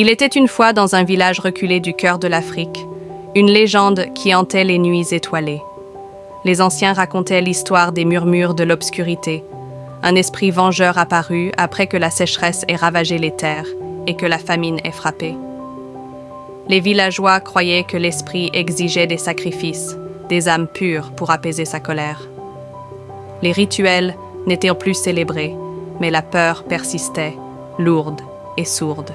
Il était une fois dans un village reculé du cœur de l'Afrique, une légende qui hantait les nuits étoilées. Les anciens racontaient l'histoire des murmures de l'obscurité. Un esprit vengeur apparut après que la sécheresse ait ravagé les terres et que la famine ait frappé. Les villageois croyaient que l'esprit exigeait des sacrifices, des âmes pures pour apaiser sa colère. Les rituels n'étaient plus célébrés, mais la peur persistait, lourde et sourde.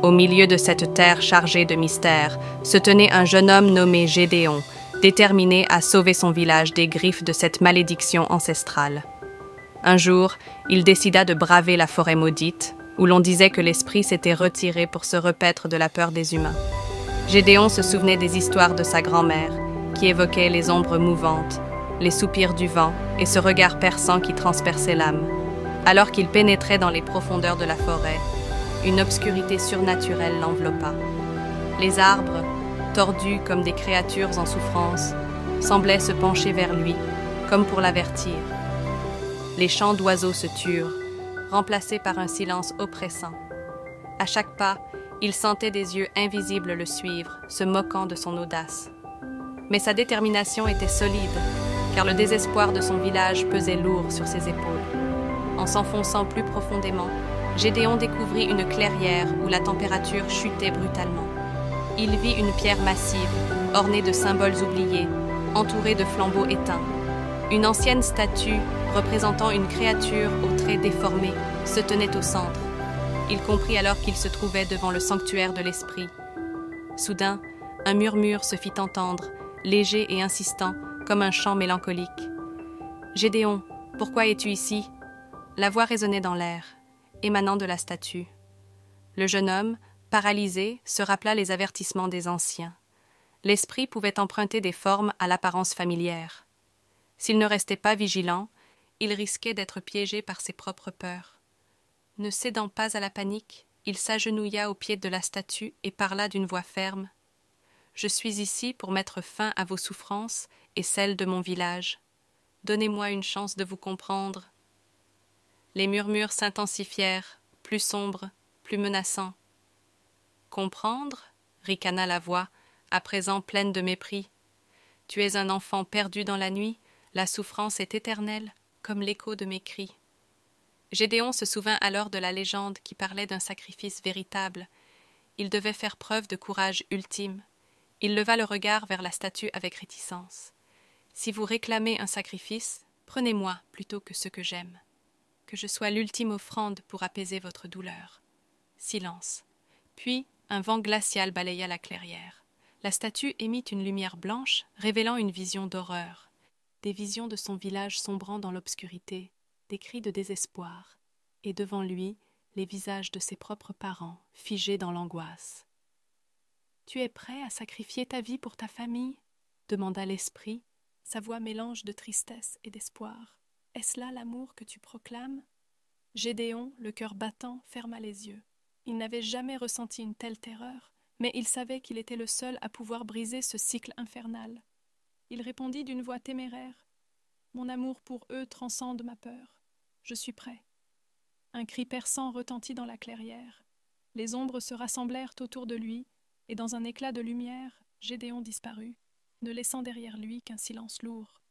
Au milieu de cette terre chargée de mystères, se tenait un jeune homme nommé Gédéon, déterminé à sauver son village des griffes de cette malédiction ancestrale. Un jour, il décida de braver la forêt maudite, où l'on disait que l'esprit s'était retiré pour se repaître de la peur des humains. Gédéon se souvenait des histoires de sa grand-mère, qui évoquaient les ombres mouvantes, les soupirs du vent et ce regard perçant qui transperçait l'âme. Alors qu'il pénétrait dans les profondeurs de la forêt, une obscurité surnaturelle l'enveloppa. Les arbres, tordus comme des créatures en souffrance, semblaient se pencher vers lui, comme pour l'avertir. Les chants d'oiseaux se turent, remplacés par un silence oppressant. À chaque pas, il sentait des yeux invisibles le suivre, se moquant de son audace. Mais sa détermination était solide, car le désespoir de son village pesait lourd sur ses épaules. En s'enfonçant plus profondément, Gédéon découvrit une clairière où la température chutait brutalement. Il vit une pierre massive, ornée de symboles oubliés, entourée de flambeaux éteints. Une ancienne statue, représentant une créature aux traits déformés, se tenait au centre. Il comprit alors qu'il se trouvait devant le sanctuaire de l'esprit. Soudain, un murmure se fit entendre, léger et insistant, comme un chant mélancolique. « Gédéon, pourquoi es-tu ici » La voix résonnait dans l'air, émanant de la statue. Le jeune homme, paralysé, se rappela les avertissements des anciens. L'esprit pouvait emprunter des formes à l'apparence familière. S'il ne restait pas vigilant, il risquait d'être piégé par ses propres peurs. Ne cédant pas à la panique, il s'agenouilla au pied de la statue et parla d'une voix ferme. « Je suis ici pour mettre fin à vos souffrances et celles de mon village. Donnez-moi une chance de vous comprendre. » Les murmures s'intensifièrent, plus sombres, plus menaçants. « Comprendre » ricana la voix, à présent pleine de mépris. « Tu es un enfant perdu dans la nuit, la souffrance est éternelle, comme l'écho de mes cris. » Gédéon se souvint alors de la légende qui parlait d'un sacrifice véritable. Il devait faire preuve de courage ultime. Il leva le regard vers la statue avec réticence. « Si vous réclamez un sacrifice, prenez-moi plutôt que ce que j'aime. Que je sois l'ultime offrande pour apaiser votre douleur. » Silence. Puis, un vent glacial balaya la clairière. La statue émit une lumière blanche, révélant une vision d'horreur. Des visions de son village sombrant dans l'obscurité, des cris de désespoir, et devant lui, les visages de ses propres parents, figés dans l'angoisse. « Tu es prêt à sacrifier ta vie pour ta famille ?» demanda l'esprit, sa voix mélange de tristesse et d'espoir. « Est-ce là l'amour que tu proclames ?» Gédéon, le cœur battant, ferma les yeux. Il n'avait jamais ressenti une telle terreur, mais il savait qu'il était le seul à pouvoir briser ce cycle infernal. Il répondit d'une voix téméraire. « Mon amour pour eux transcende ma peur. Je suis prêt. » Un cri perçant retentit dans la clairière. Les ombres se rassemblèrent autour de lui, et dans un éclat de lumière, Gédéon disparut, ne laissant derrière lui qu'un silence lourd.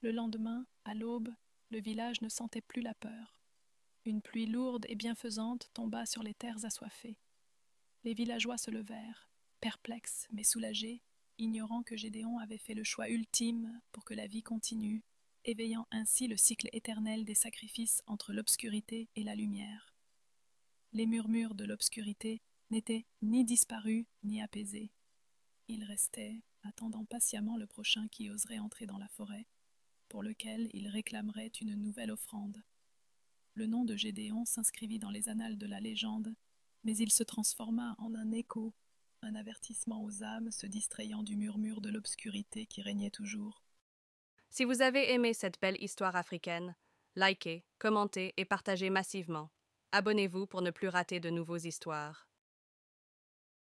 Le lendemain, à l'aube, le village ne sentait plus la peur. Une pluie lourde et bienfaisante tomba sur les terres assoiffées. Les villageois se levèrent, perplexes mais soulagés, ignorant que Gédéon avait fait le choix ultime pour que la vie continue, éveillant ainsi le cycle éternel des sacrifices entre l'obscurité et la lumière. Les murmures de l'obscurité n'étaient ni disparus ni apaisés. Ils restaient, attendant patiemment le prochain qui oserait entrer dans la forêt, pour lequel ils réclameraient une nouvelle offrande. Le nom de Gédéon s'inscrivit dans les annales de la légende, mais il se transforma en un écho, un avertissement aux âmes se distrayant du murmure de l'obscurité qui régnait toujours. Si vous avez aimé cette belle histoire africaine, likez, commentez et partagez massivement. Abonnez-vous pour ne plus rater de nouvelles histoires.